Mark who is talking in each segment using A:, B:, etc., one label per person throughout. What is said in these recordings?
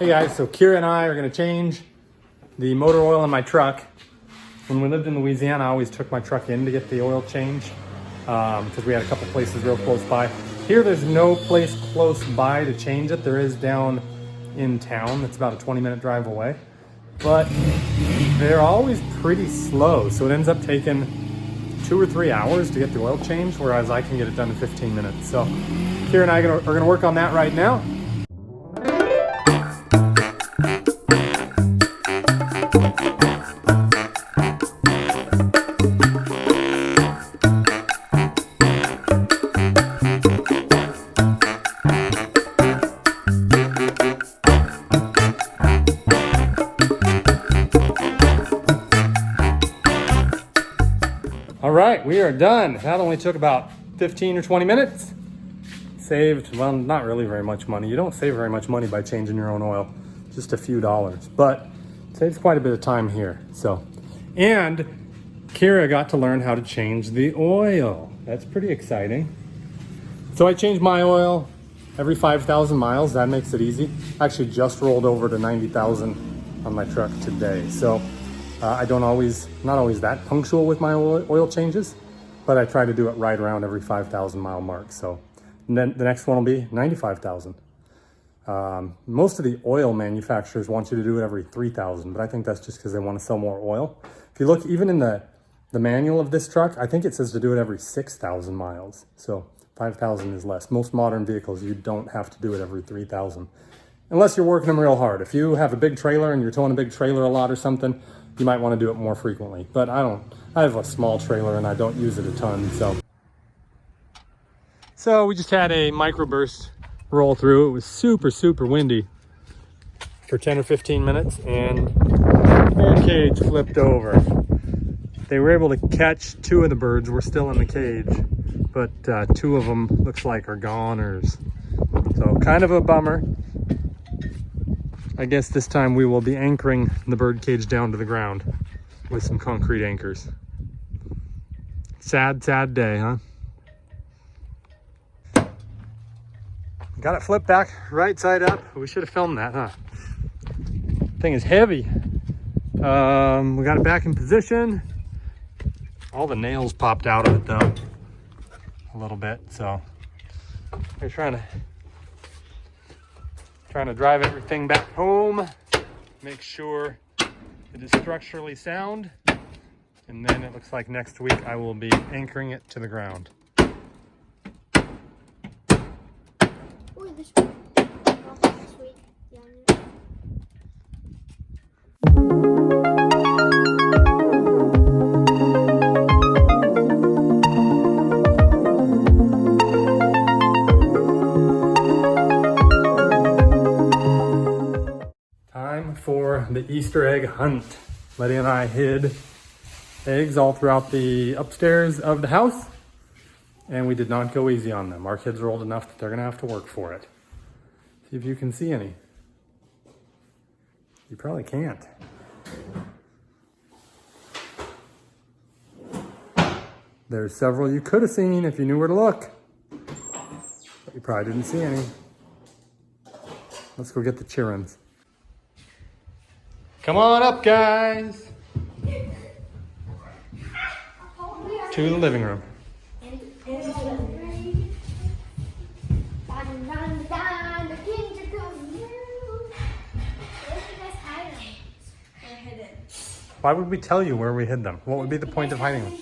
A: Hey guys, so Kira and I are gonna change the motor oil in my truck. When we lived in Louisiana, I always took my truck in to get the oil changed because we had a couple places real close by. Here, there's no place close by to change it. There is down in town. It's about a 20-minute drive away. But they're always pretty slow, so it ends up taking 2 or 3 hours to get the oil changed, whereas I can get it done in 15 minutes. So Kira and I are gonna work on that right now. All right, we are done. That only took about 15 or 20 minutes. Saved, well, not really very much money. You don't save very much money by changing your own oil, just a few dollars, but saves quite a bit of time here. So, and Kira got to learn how to change the oil. That's pretty exciting. So I change my oil every 5,000 miles. That makes it easy. I actually just rolled over to 90,000 on my truck today. So I don't always, not always that punctual with my oil changes, but I try to do it right around every 5,000 mile mark. So and then the next one will be 95,000. Most of the oil manufacturers want you to do it every 3,000, but I think that's just because they want to sell more oil. If you look even in the manual of this truck, I think it says to do it every 6,000 miles. So 5,000 is less. Most modern vehicles, you don't have to do it every 3,000. Unless you're working them real hard. If you have a big trailer and you're towing a big trailer a lot or something, you might want to do it more frequently. But I don't. I have a small trailer and I don't use it a ton, So we just had a microburst roll through. It was super, super windy for 10 or 15 minutes and the bird cage flipped over. They were able to catch 2 of the birds. We're still in the cage, but 2 of them looks like are goners. So kind of a bummer. I guess this time we will be anchoring the bird cage down to the ground with some concrete anchors. Sad, sad day, huh? Got it flipped back right side up. We should have filmed that, huh? Thing is heavy. We got it back in position. All the nails popped out of it though, a little bit. So we're trying to drive everything back home, make sure it is structurally sound, and then it looks like next week I will be anchoring it to the ground.
B: Ooh, this week. This week. Yeah.
A: For the Easter egg hunt. Letty and I hid eggs all throughout the upstairs of the house, and we did not go easy on them. Our kids are old enough that they're gonna have to work for it. See if you can see any. You probably can't. There's several you could have seen if you knew where to look, but you probably didn't see any. Let's go get the chirins. Come on up, guys. To the living room. Why would we tell you where we hid them? What would be the point of hiding them?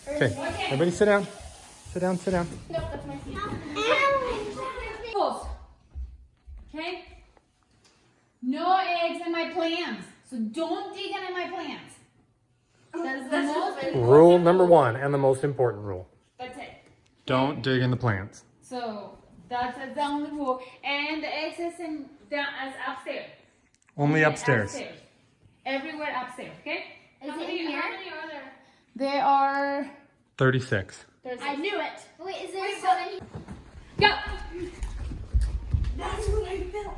A: Okay, everybody sit down. Sit down, sit down.
B: No, that's my feet.
C: Okay? No eggs in my plants. So don't dig into my plants. That's the most important.
A: Rule number 1 and the most important rule.
C: That's it.
A: Don't dig in the plants.
C: So that's the only rule. And the eggs is upstairs.
A: Only upstairs.
C: Everywhere upstairs, okay?
B: Is
C: How
B: it
C: many
B: in here?
C: are there? There are
A: 36.
B: I knew it. Wait, is there 7?
C: Go!
D: That's what I felt.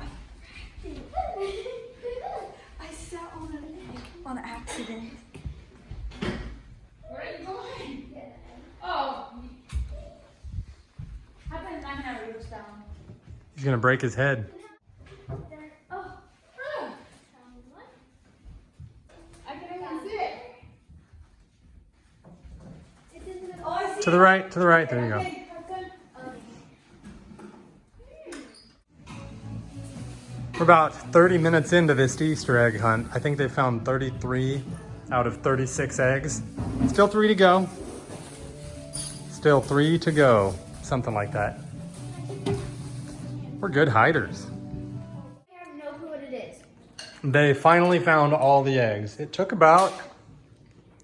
D: I sat on an egg on accident.
C: Where are you going? Oh. How about I'm gonna reach down?
A: He's gonna break his head.
B: Oh,
A: To the right, to the right. There you go. We're about 30 minutes into this Easter egg hunt. I think they found 33 out of 36 eggs. Still 3 to go. Still 3 to go. Something like that. We're good hiders.
B: I have no clue what it is.
A: They finally found all the eggs. It took about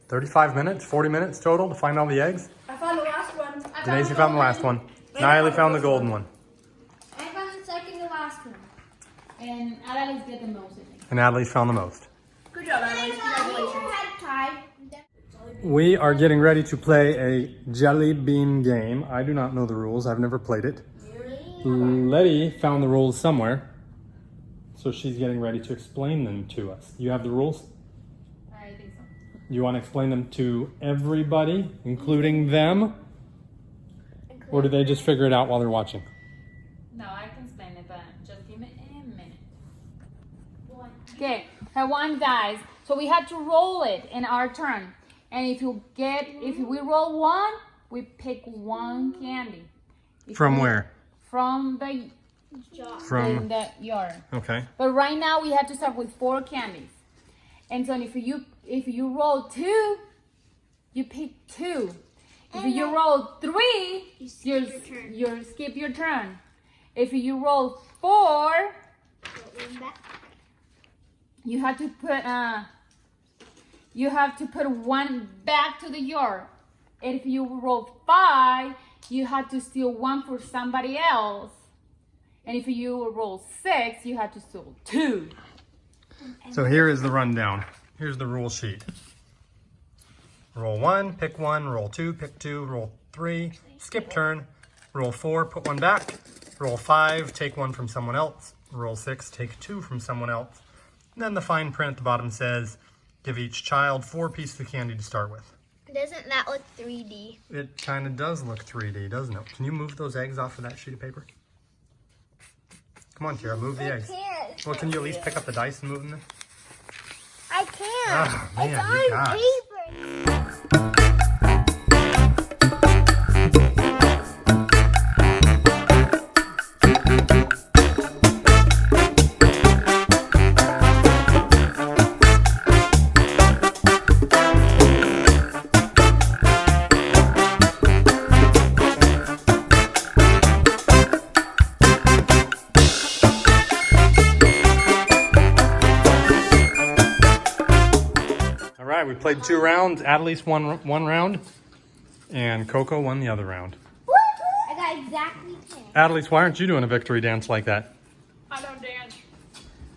A: 35 minutes, 40 minutes total to find all the eggs.
D: I found the last one.
A: Daisy found the last one. Niley found the golden one.
B: I found the second to last one.
C: And Adela's get the most, I think.
A: And Adelise found the most.
D: Good job, Adelaide.
B: We
D: Congratulations.
B: had tied.
A: We are getting ready to play a jelly bean game. I do not know the rules. I've never played it. Letty found the rules somewhere. So she's getting ready to explain them to us. You have the rules?
C: I think so.
A: You want to explain them to everybody, including them? Or do they just figure it out while they're watching?
C: No, I can explain it, but just give me a minute. Okay, that one, guys. So we had to roll it in our turn. And if we roll one, we pick one candy.
A: From where?
C: From the
A: From,
C: yard.
A: okay.
C: But right now we have to start with 4 candies. And so if you roll 2, you pick 2. If you roll 3, you skip your turn. If you roll 4, you have to put one back to the yard. And if you roll 5, you have to steal 1 for somebody else. And if you roll 6, you have to steal 2.
A: So here is the rundown. Here's the rule sheet. Roll 1, pick 1, roll 2, pick 2, roll 3, skip turn, roll 4, put 1 back, roll 5, take 1 from someone else, roll 6, take 2 from someone else. And then the fine print at the bottom says, give each child 4 pieces of candy to start with.
B: Doesn't that look 3D?
A: It kind of does look 3D, doesn't it? Can you move those eggs off of that sheet of paper? Come on, Tara, move the eggs.
B: Can't.
A: Well, can you at least pick up the dice and move them?
B: I can't.
A: Ah, man,
B: it's
A: you
B: on
A: guys.
B: paper.
A: All right, we played 2 rounds. Adelise won one round, and Coco won the other round.
B: I got exactly 10.
A: Adelise, why aren't you doing a victory dance like that?
C: I don't dance.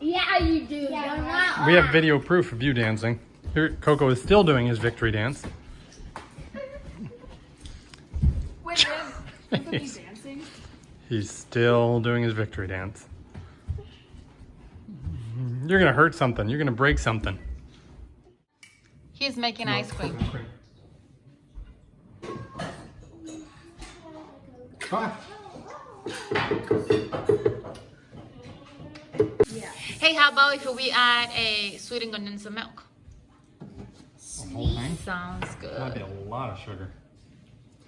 B: Yeah, you do.
C: Yeah,
B: You're
C: right.
B: not
A: We have
B: allowed.
A: video proof of you dancing. Here, Coco is still doing his victory dance.
C: Wait, look at me dancing.
A: He's still doing his victory dance. You're gonna hurt something. You're gonna break something.
C: He's making ice cream.
A: Ah.
C: Hey, how about if we add a sweetened condensed milk?
A: Whole thing?
C: Sounds
A: Might be
C: good.
A: a lot of sugar.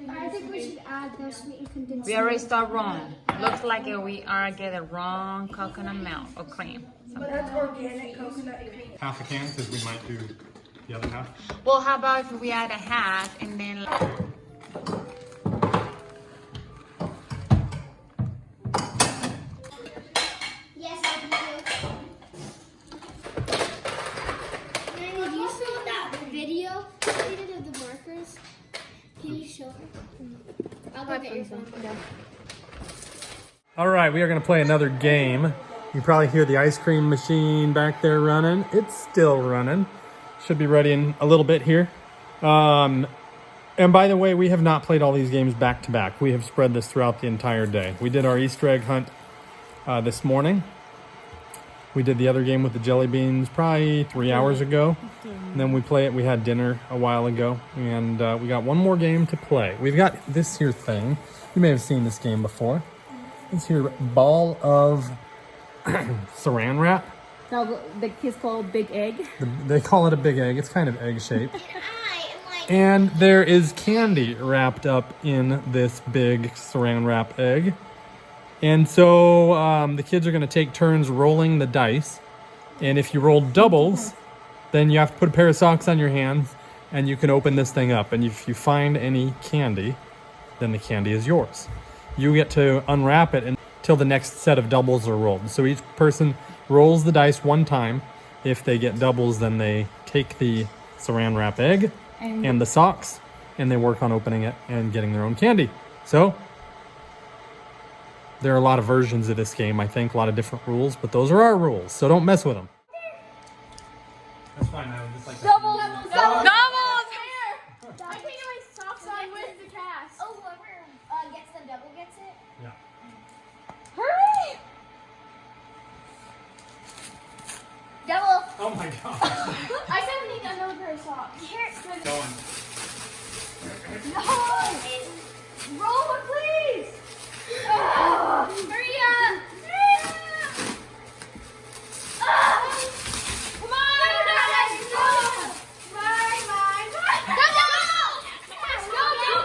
B: I think we should add the sweet and condensed.
C: We already start wrong. Looks like we are getting wrong coconut milk or cream.
D: But that's organic coconut cream.
A: Half a can, because we might do the other half.
C: Well, how about if we add a half and then
B: Yes, I do. Nanny, do you saw that video we did of the markers? Can you show her? I'll go get your phone.
A: All right, we are going to play another game. You probably hear the ice cream machine back there running. It's still running. Should be ready in a little bit here. And by the way, we have not played all these games back to back. We have spread this throughout the entire day. We did our Easter egg hunt this morning. We did the other game with the jelly beans probably 3 hours ago. And then we had dinner a while ago. And we got one more game to play. We've got this here thing. You may have seen this game before. This here ball of saran wrap.
C: no, the kids call Big Egg.
A: They call it a big egg. It's kind of egg shaped.
B: I am like
A: And there is candy wrapped up in this big saran wrap egg. And so the kids are going to take turns rolling the dice. And if you roll doubles, then you have to put a pair of socks on your hands and you can open this thing up. And if you find any candy, then the candy is yours. You get to unwrap it until the next set of doubles are rolled. So each person rolls the dice one time. If they get doubles, then they take the saran wrap egg and the socks, and they work on opening it and getting their own candy. So there are a lot of versions of this game, I think, a lot of different rules, but those are our rules, so don't mess with them. That's fine, I would just like
C: Doubles!
B: I can't get my socks on with the cast. Oh, whoever gets the double gets it.
A: Yeah.
C: Hurry!
B: Double.
A: Oh my god.
B: I said we need another pair of socks. Here.
A: Going.
B: No. Roll it, please. Hurry up. Come on. Mine.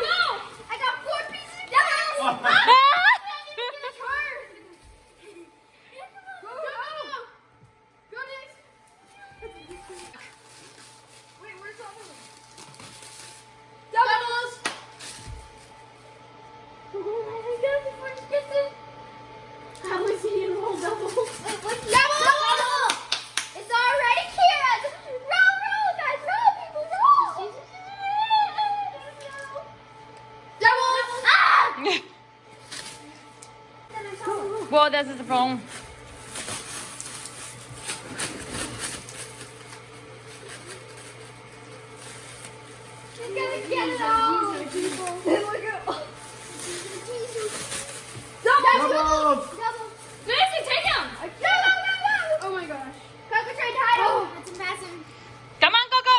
B: Go. I got 4 pieces of doubles. Go next. Wait, where's the other one? Doubles. Oh my god, before he gets it. How is he in roll doubles? Double! It's already canned. Roll, guys, roll, people, roll. Doubles! Ah!
C: Well, this is the problem.
B: She's gonna get it all. Look at Double! Nancy, take him! No! Oh my gosh. Coco tried to hide him. It's a massive.
C: Come on, Coco!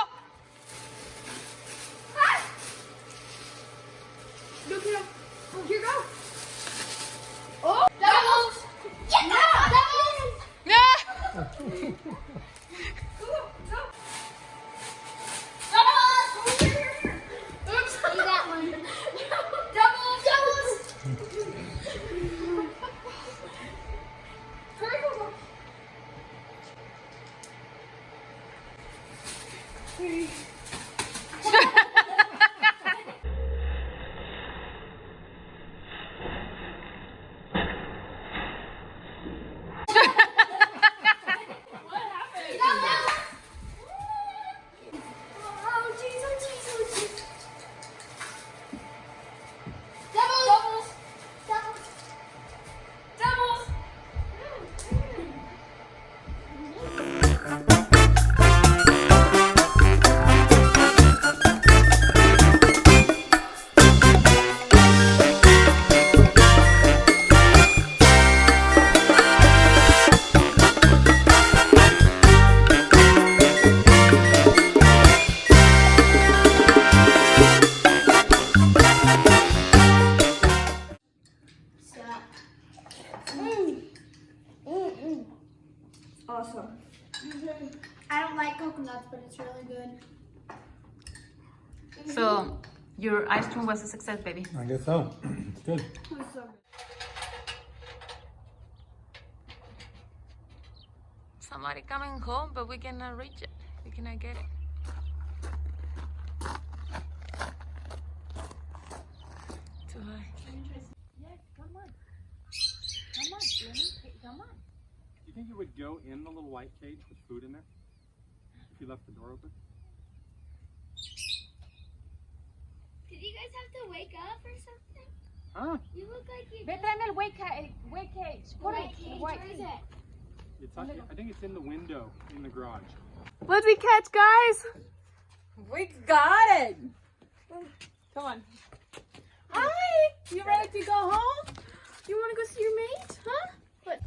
B: Ah! Go, kiddo. Oh, here go. Oh! Doubles! Yes! Doubles!
C: Yeah!
B: Go. Doubles! Here. Oops. See that one. Doubles! Hurry, go.
D: Awesome.
B: I don't like coconuts, but it's really good.
C: So, your ice cream was a success, baby.
A: I guess so. It's good.
B: It was so good.
C: Somebody coming home, but we cannot reach it. We cannot get it. Too high. Yeah, come on. Come on, Jimmy. Come on.
A: Do you think you would go in the little white cage with food in there? If you left the door open?
B: Did you guys have to wake up or something?
A: Huh?
B: You look like you
C: Ve,
B: just...
C: tráeme el white cage. Put
B: White
C: it.
B: cage,
C: White
B: where is
C: cage.
B: it?
A: It's I think it's in the window in the garage.
C: What did we catch, guys? We got it. Come on. Hi. You ready to go home? You want to go see your mate? Huh? What?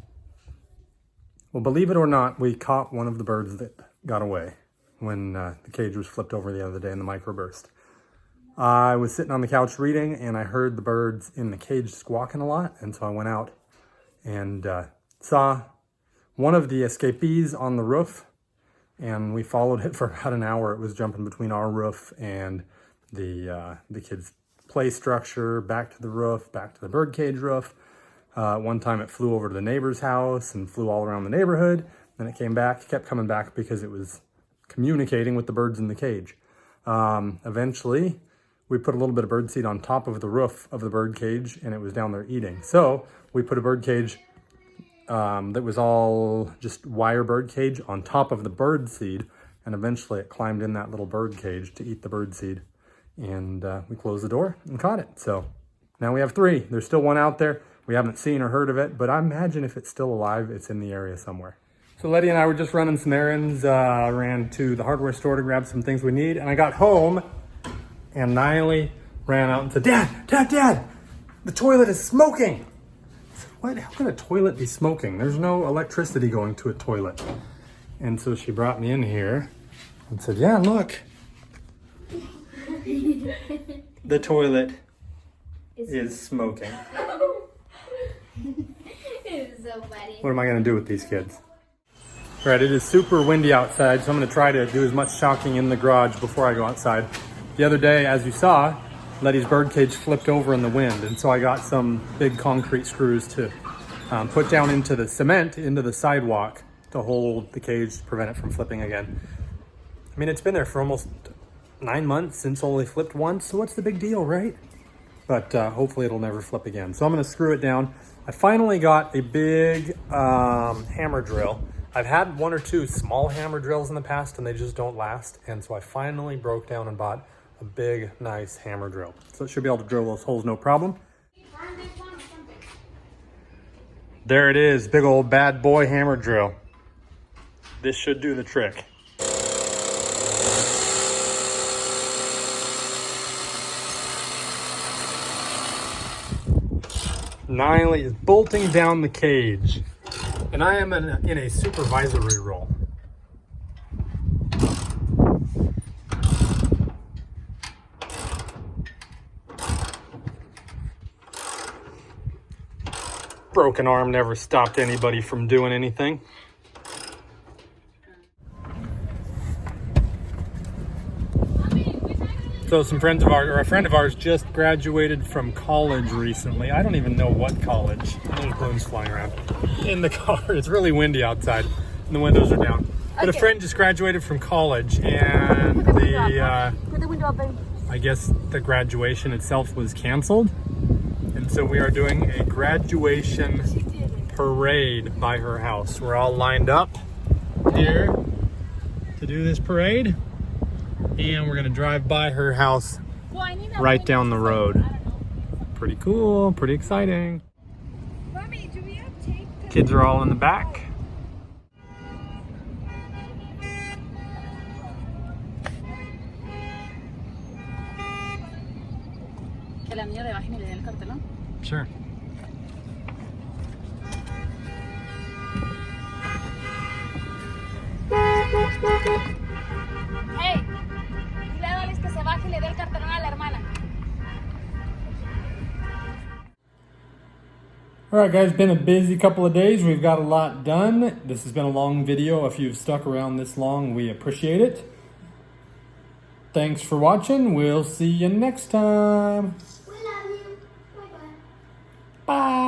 A: Well, believe it or not, we caught one of the birds that got away when the cage was flipped over the other day in the microburst. I was sitting on the couch reading and I heard the birds in the cage squawking a lot. And so I went out and saw one of the escapees on the roof, and we followed it for about an hour. It was jumping between our roof and the kids' play structure, back to the roof, back to the birdcage roof. One time it flew over to the neighbor's house and flew all around the neighborhood. Then it came back, kept coming back because it was communicating with the birds in the cage. Eventually, we put a little bit of bird seed on top of the roof of the bird cage, and it was down there eating. So we put a bird cage that was all just wire bird cage on top of the bird seed, and eventually it climbed in that little bird cage to eat the bird seed. And we closed the door and caught it. So now we have 3. There's still one out there. We haven't seen or heard of it, but I imagine if it's still alive, it's in the area somewhere. So Letty and I were just running some errands, ran to the hardware store to grab some things we need, and I got home, and Niley ran out and said, Dad, the toilet is smoking. I said, what? How can a toilet be smoking? There's no electricity going to a toilet. And so she brought me in here and said, yeah, look. The toilet is smoking.
B: It's so funny.
A: What am I gonna do with these kids? All right, it is super windy outside, so I'm gonna try to do as much shocking in the garage before I go outside. The other day, as you saw, Letty's birdcage flipped over in the wind, and so I got some big concrete screws to put down into the cement, into the sidewalk, to hold the cage to prevent it from flipping again. I mean, it's been there for almost 9 months since only flipped once, so what's the big deal, right? But hopefully it'll never flip again. So I'm gonna screw it down. I finally got a big hammer drill. I've had 1 or 2 small hammer drills in the past and they just don't last. And so I finally broke down and bought a big, nice hammer drill. So it should be able to drill those holes no problem. There it is, big old bad boy hammer drill. This should do the trick. Niley is bolting down the cage, and I am in a supervisory role. Broken arm never stopped anybody from doing anything. So some friends of ours, or a friend of ours, just graduated from college recently. I don't even know what college. There's balloons flying around in the car. It's really windy outside and the windows are down. But a friend just graduated from college, and
D: Put the window up, baby.
A: I guess the graduation itself was canceled. And so we are doing a graduation parade by her house. We're all lined up here to do this parade. And we're gonna drive by her house right down the road. Pretty cool, pretty exciting.
D: Mommy, do we have tape?
A: Kids are all in the back. Sure.
C: Hey, dile a Dolis que se baje y le dé el cartelón a la hermana.
A: All right, guys, been a busy couple of days. We've got a lot done. This has been a long video. If you've stuck around this long, we appreciate it. Thanks for watching. We'll see you next time.
B: We love you. Bye-bye.
A: Bye.